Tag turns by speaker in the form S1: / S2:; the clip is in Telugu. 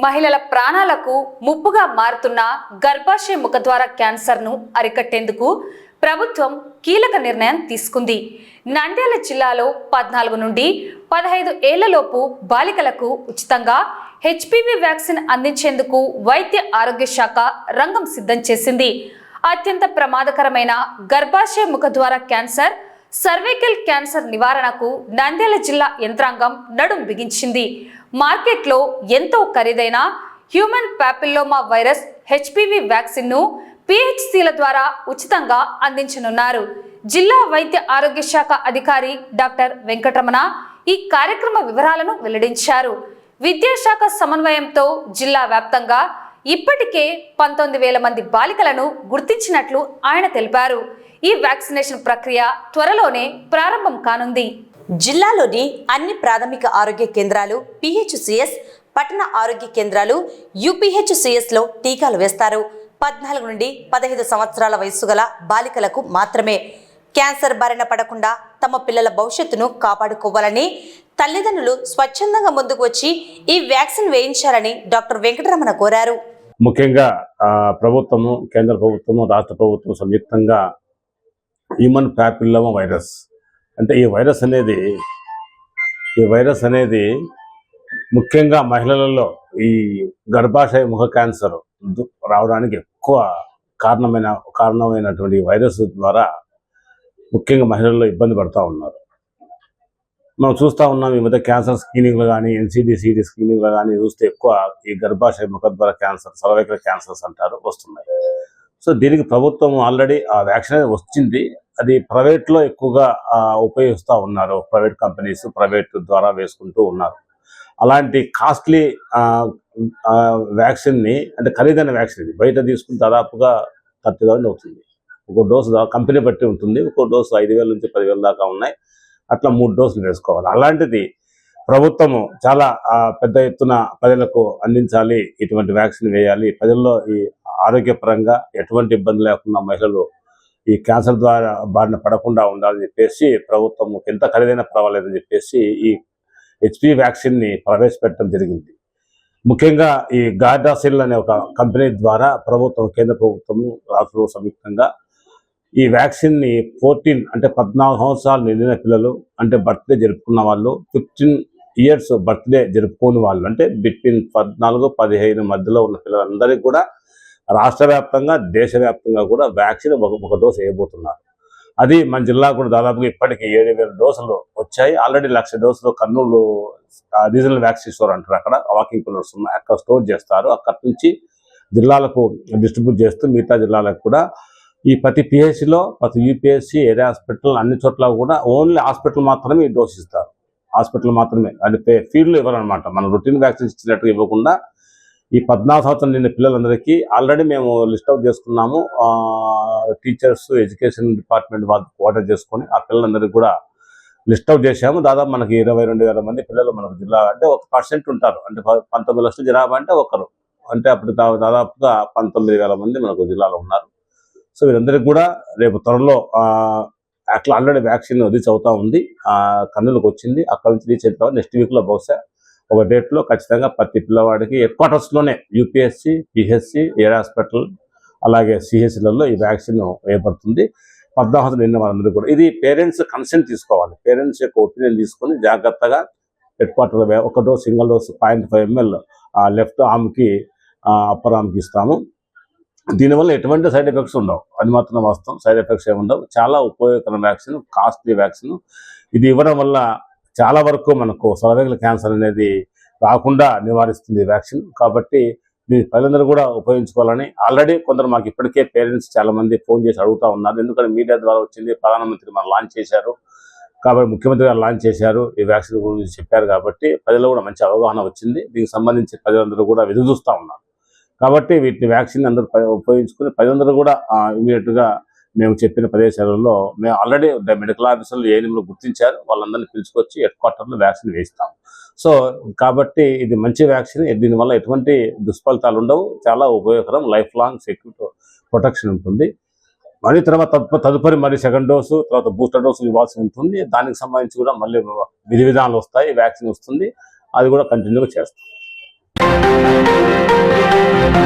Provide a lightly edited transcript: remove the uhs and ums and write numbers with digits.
S1: మహిళల ప్రాణాలకు ముప్పుగా మారుతున్న గర్భాశయ ముఖద్వార క్యాన్సర్ను అరికట్టేందుకు ప్రభుత్వం కీలక నిర్ణయం తీసుకుంది. నంద్యాల జిల్లాలో 14 నుండి 15 ఏళ్లలోపు బాలికలకు ఉచితంగా హెచ్పివి వ్యాక్సిన్ అందించేందుకు వైద్య ఆరోగ్య శాఖ రంగం సిద్ధం చేసింది. అత్యంత ప్రమాదకరమైన గర్భాశయ ముఖద్వార క్యాన్సర్, సర్వైకల్ క్యాన్సర్ నివారణకు నంద్యాల జిల్లా యంత్రాంగం నడుం బిగించింది. మార్కెట్లో ఎంతో ఖరీదైన హ్యూమన్ ప్యాపిల్లోమా వైరస్ హెచ్పివి వ్యాక్సిన్ను పిహెచ్సిల ద్వారా ఉచితంగా అందించనున్నారు. జిల్లా వైద్య ఆరోగ్య శాఖ అధికారి డాక్టర్ వెంకటరమణ ఈ కార్యక్రమ వివరాలను వెల్లడించారు. విద్యాశాఖ సమన్వయంతో జిల్లా వ్యాప్తంగా ఇప్పటికే 19,000 మంది బాలికలను గుర్తించినట్లు ఆయన తెలిపారు. ఈ వ్యాక్సినేషన్ ప్రక్రియ త్వరలోనే ప్రారంభం కానుంది.
S2: జిల్లాలోని అన్ని ప్రాథమిక ఆరోగ్య కేంద్రాలు, పిహెచ్సిఎస్, పట్టణ ఆరోగ్య కేంద్రాలు, యూపీహెచ్సిఎస్ లో టీకాలు వేస్తారు. 14 నుండి 15 సంవత్సరాల వయసు గల బాలికలకు మాత్రమే. క్యాన్సర్ బారిన పడకుండా తమ పిల్లల భవిష్యత్తును కాపాడుకోవాలని తల్లిదండ్రులు స్వచ్ఛందంగా ముందుకు వచ్చి ఈ వ్యాక్సిన్ వేయించాలని డాక్టర్ వెంకటరమణ కోరారు.
S3: ముఖ్యంగా ప్రభుత్వము, కేంద్ర ప్రభుత్వము, రాష్ట్ర ప్రభుత్వం సంయుక్తంగా హ్యూమన్ ప్యాపిల్లోమా వైరస్ అంటే ఈ వైరస్ అనేది ముఖ్యంగా మహిళలలో ఈ గర్భాశయ ముఖ క్యాన్సర్ రావడానికి ఎక్కువ కారణమైనటువంటి వైరస్ ద్వారా ముఖ్యంగా మహిళల్లో ఇబ్బంది పడుతూ ఉన్నారు. మనం చూస్తూ ఉన్నాం ఈ మధ్య క్యాన్సర్ స్క్రీనింగ్లు కానీ, NCD/CD స్క్రీనింగ్లు కానీ చూస్తే ఎక్కువ ఈ గర్భాశయ ముఖద్వార క్యాన్సర్, సర్వైకల్ క్యాన్సర్స్ అంటారు వస్తున్నాయి. సో దీనికి ప్రభుత్వం ఆల్రెడీ ఆ వ్యాక్సిన్ అనేది వచ్చింది. అది ప్రైవేట్లో ఎక్కువగా ఉపయోగిస్తూ ఉన్నారు. ప్రైవేట్ కంపెనీస్ ప్రైవేట్ ద్వారా వేసుకుంటూ ఉన్నారు. అలాంటి కాస్ట్లీ వ్యాక్సిన్ని, అంటే ఖరీదైన వ్యాక్సిన్ ఇది, బయట తీసుకుని దాదాపుగా 30,000 అవుతుంది. ఒక డోసు కంపెనీ బట్టి ఉంటుంది. ఒక డోసు 5,000 నుంచి 10,000 దాకా ఉన్నాయి. అట్లా 3 డోసులు వేసుకోవాలి. అలాంటిది ప్రభుత్వము చాలా పెద్ద ఎత్తున ప్రజలకు అందించాలి, ఇటువంటి వ్యాక్సిన్ వేయాలి, ప్రజల్లో ఈ ఆరోగ్యపరంగా ఎటువంటి ఇబ్బంది లేకుండా మహిళలు ఈ క్యాన్సర్ ద్వారా బారిన పడకుండా ఉండాలని చెప్పేసి ప్రభుత్వం ఎంత ఖరీదైనా పర్వాలేదని చెప్పేసి ఈ హెచ్పివి వ్యాక్సిన్ని ప్రవేశపెట్టడం జరిగింది. ముఖ్యంగా ఈ గార్డాసిల్ అనే ఒక కంపెనీ ద్వారా ప్రభుత్వం, కేంద్ర ప్రభుత్వము, రాష్ట్ర సంయుక్తంగా ఈ వ్యాక్సిన్ని 14 సంవత్సరాలు నిండిన పిల్లలు, అంటే బర్త్డే జరుపుకున్న వాళ్ళు, 15 ఇయర్స్ బర్త్డే జరుపుకోని వాళ్ళు, అంటే బిట్వీన్ 14-15 మధ్యలో ఉన్న పిల్లలందరికీ కూడా రాష్ట్ర వ్యాప్తంగా, దేశవ్యాప్తంగా కూడా వ్యాక్సిన్ ఒక డోసు వేయబోతున్నారు. అది మన జిల్లా కూడా దాదాపుగా ఇప్పటికీ 7,000 డోసులు వచ్చాయి. ఆల్రెడీ 1,00,000 డోసులు కర్నూలు రీజనల్ వ్యాక్సిన్ స్టోర్ అంటారు, అక్కడ వాకింగ్ కూలర్స్ ఉన్నాయి, అక్కడ స్టోర్ చేస్తారు. అక్కడి నుంచి జిల్లాలకు డిస్ట్రిబ్యూట్ చేస్తూ మిగతా జిల్లాలకు కూడా ఈ ప్రతి పిహెచ్సిలో, ప్రతి యూపీఎస్సీ, ఏరియా హాస్పిటల్, అన్ని చోట్ల కూడా ఓన్లీ హాస్పిటల్ మాత్రమే ఈ డోస్ ఇస్తారు. హాస్పిటల్ మాత్రమే, అంటే ఫీల్డ్లో ఇవ్వరనమాట. మనం రొటీన్ వ్యాక్సిన్స్ ఇచ్చినట్టుగా ఇవ్వకుండా ఈ 14 సంవత్సరాలు నిండిన పిల్లలందరికీ ఆల్రెడీ మేము లిస్ట్ అవుట్ చేసుకున్నాము. టీచర్స్, ఎడ్యుకేషన్ డిపార్ట్మెంట్ వాళ్ళు ఆర్డర్ చేసుకొని ఆ పిల్లలందరికీ కూడా లిస్ట్ అవుట్ చేశాము. దాదాపు మనకి 22,000 మంది పిల్లలు మనకు జిల్లా, అంటే 1% ఉంటారు. అంటే 19 లక్షల జనాభా అంటే ఒకరు, అంటే అప్పుడు దాదాపుగా 19,000 మంది మనకు జిల్లాలో ఉన్నారు. సో వీరందరికీ కూడా రేపు త్వరలో అట్లా ఆల్రెడీ వ్యాక్సిన్ రీచ్ అవుతూ ఉంది, కర్నూలుకు వచ్చింది. అక్కడ నుంచి రీచ్ అయిన తర్వాత నెక్స్ట్ వీక్లో బహుశా ఒక డేట్లో ఖచ్చితంగా ప్రతి పిల్లవాడికి హెడ్ క్వార్టర్స్లోనే యూపీఎస్సీ, పిహెచ్సి, ఏరియా హాస్పిటల్, అలాగే సిహెచ్లలో ఈ వ్యాక్సిన్ వేయబడుతుంది. 14 నిన్న వాళ్ళందరూ కూడా ఇది పేరెంట్స్ కన్సెంట్ తీసుకోవాలి. పేరెంట్స్ యొక్క ఒపీనియన్ తీసుకొని జాగ్రత్తగా హెడ్ క్వార్టర్లో ఒక dose, single dose 0.5 ml left ఆర్మ్కి, అప్పర్ ఆర్మ్కి ఇస్తాము. దీనివల్ల ఎటువంటి సైడ్ ఎఫెక్ట్స్ ఉండవు, అది మాత్రం వాస్తవం. సైడ్ ఎఫెక్ట్స్ ఏమి ఉండవు. చాలా ఉపయోగకరమైన వ్యాక్సిన్, కాస్ట్లీ వ్యాక్సిన్. ఇది ఇవ్వడం వల్ల చాలా వరకు మనకు సర్వైకల్ క్యాన్సర్ అనేది రాకుండా నివారిస్తుంది వ్యాక్సిన్. కాబట్టి దీని ప్రజలందరూ కూడా ఉపయోగించుకోవాలని ఆల్రెడీ కొందరు మాకు ఇప్పటికే పేరెంట్స్ చాలామంది ఫోన్ చేసి అడుగుతూ ఉన్నారు. ఎందుకంటే మీడియా ద్వారా వచ్చింది, ప్రధానమంత్రి మనం లాంచ్ చేశారు కాబట్టి, ముఖ్యమంత్రి గారు లాంచ్ చేశారు, ఈ వ్యాక్సిన్ గురించి చెప్పారు కాబట్టి ప్రజలు కూడా మంచి అవగాహన వచ్చింది. దీనికి సంబంధించి ప్రజలందరూ కూడా ఎదురు చూస్తూ ఉన్నారు. కాబట్టి వీటిని వ్యాక్సిన్ అందరూ ఉపయోగించుకుని ప్రజలందరూ కూడా ఇమీడియట్గా మేము చెప్పిన ప్రదేశాలలో మేము ఆల్రెడీ మెడికల్ ఆఫీసర్లు, ఏఎన్ఎంలు గుర్తించారు, వాళ్ళందరినీ పిలుచుకొచ్చి హెడ్ క్వార్టర్లో వ్యాక్సిన్ వేస్తాం. సో కాబట్టి ఇది మంచి వ్యాక్సిన్. దీనివల్ల ఎటువంటి దుష్ఫలితాలు ఉండవు, చాలా ఉపయోగకరం, లైఫ్ లాంగ్ సెక్యూర్ ప్రొటెక్షన్ ఉంటుంది. మరి తర్వాత తదుపరి మరి సెకండ్ డోసు, తర్వాత బూస్టర్ డోసు ఇవ్వాల్సి ఉంటుంది. దానికి సంబంధించి కూడా మళ్ళీ విధి విధానాలు వస్తాయి, వ్యాక్సిన్ వస్తుంది, అది కూడా కంటిన్యూగా చేస్తాం.